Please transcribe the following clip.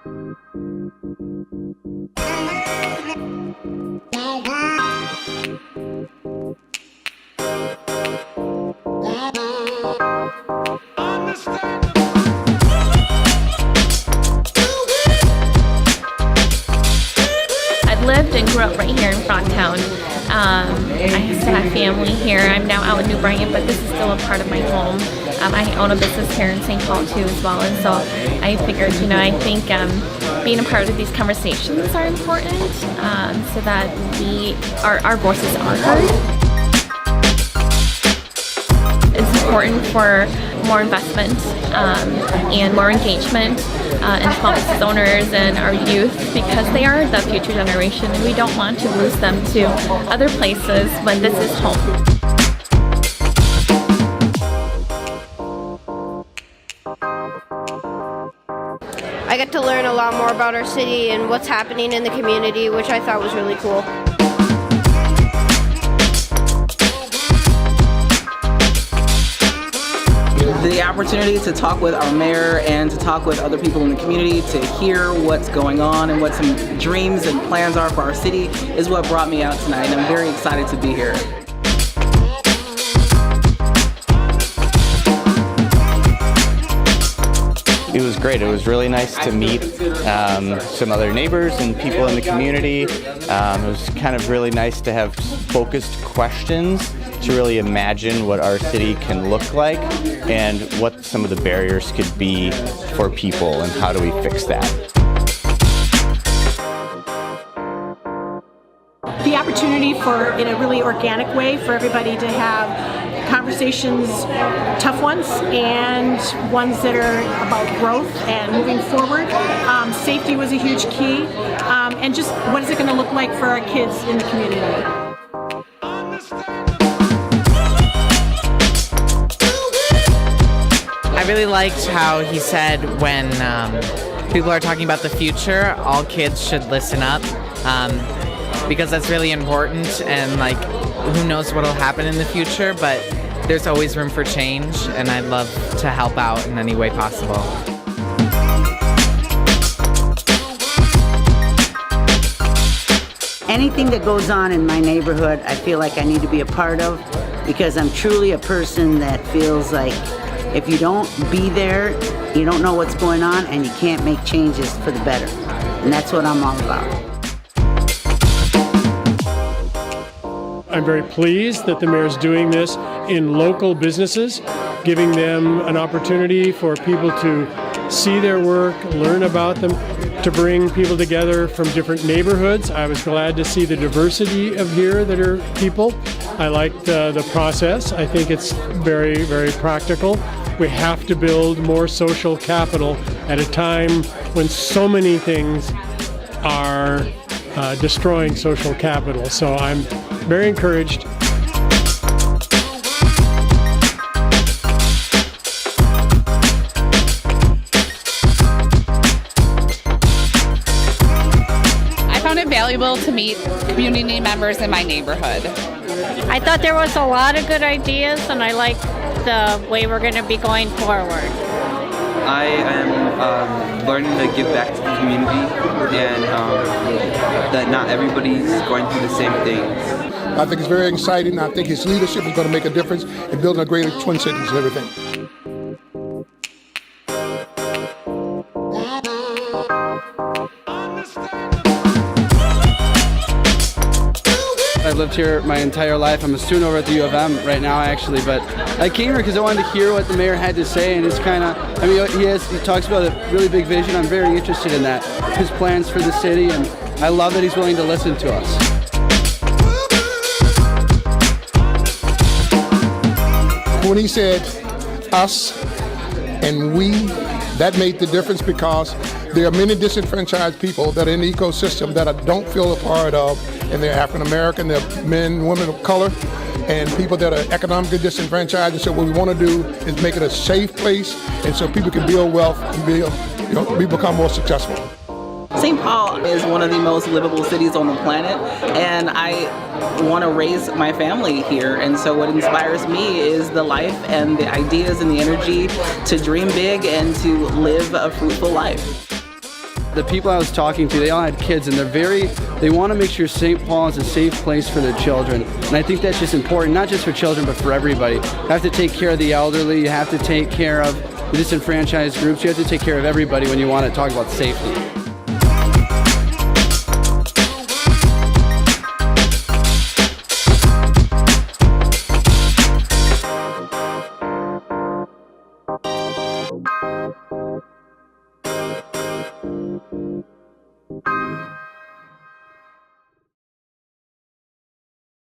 Lived and grew up right here in Frogtown. I still have family here. I'm now out in New Brighton, but this is still a part of my home. I own a business here in St. Paul too as well, and so I figured, I think being a part of these conversations are important so that our voices are heard. It's important for more investment and more engagement in small business owners and our youth, because they are the future generation and we don't want to lose them to other places when this is home. I got to learn a lot more about our city and what's happening in the community, which I thought was really cool. The opportunity to talk with our mayor and to talk with other people in the community, to hear what's going on and what some dreams and plans are for our city is what brought me out tonight, and I'm very excited to be here. It was great. It was really nice to meet some other neighbors and people in the community. It was kind of really nice to have focused questions to really imagine what our city can look like and what some of the barriers could be for people and how do we fix that. The opportunity for, in a really organic way, for everybody to have conversations, tough ones and ones that are about growth and moving forward. Safety was a huge key, and just what is it going to look like for our kids in the community. I really liked how he said when people are talking about the future, all kids should listen up, because that's really important, and who knows what will happen in the future, but there's always room for change, and I'd love to help out in any way possible. Anything that goes on in my neighborhood, I feel like I need to be a part of, because I'm truly a person that feels like if you don't be there, you don't know what's going on, and you can't make changes for the better. And that's what I'm all about. I'm very pleased that the mayor's doing this in local businesses, giving them an opportunity for people to see their work, learn about them, to bring people together from different neighborhoods. I was glad to see the diversity of here that are people. I liked the process. I think it's very, very practical. We have to build more social capital at a time when so many things are destroying social capital. So I'm very encouraged. I found it valuable to meet community members in my neighborhood. I thought there was a lot of good ideas, and I like the way we're going to be going forward. I am learning to give back to the community, and that not everybody's going through the same things. I think it's very exciting. I think his leadership is going to make a difference in building a greater Twin Cities and everything. I've lived here my entire life. I'm a student over at the U of M right now, actually, but I came here because I wanted to hear what the mayor had to say, and it's kind of, I mean, he talks about a really big vision. I'm very interested in that, his plans for the city, and I love that he's willing to listen to us. When he said us and we, that made the difference, because there are many disenfranchised people that are in the ecosystem that I don't feel a part of, and they're African American, they're men, women of color, and people that are economically disenfranchised. And so what we want to do is make it a safe place, and so people can build wealth and we become more successful. St. Paul is one of the most livable cities on the planet, and I want to raise my family here, and so what inspires me is the life and the ideas and the energy to dream big and to live a fruitful life. the people I was talking to, they all had kids, and they want to make sure St. Paul is a safe place for their children. And I think that's just important, not just for children, but for everybody. You have to take care of the elderly, you have to take care of the disenfranchised groups, you have to take care of everybody when you want to talk about safety.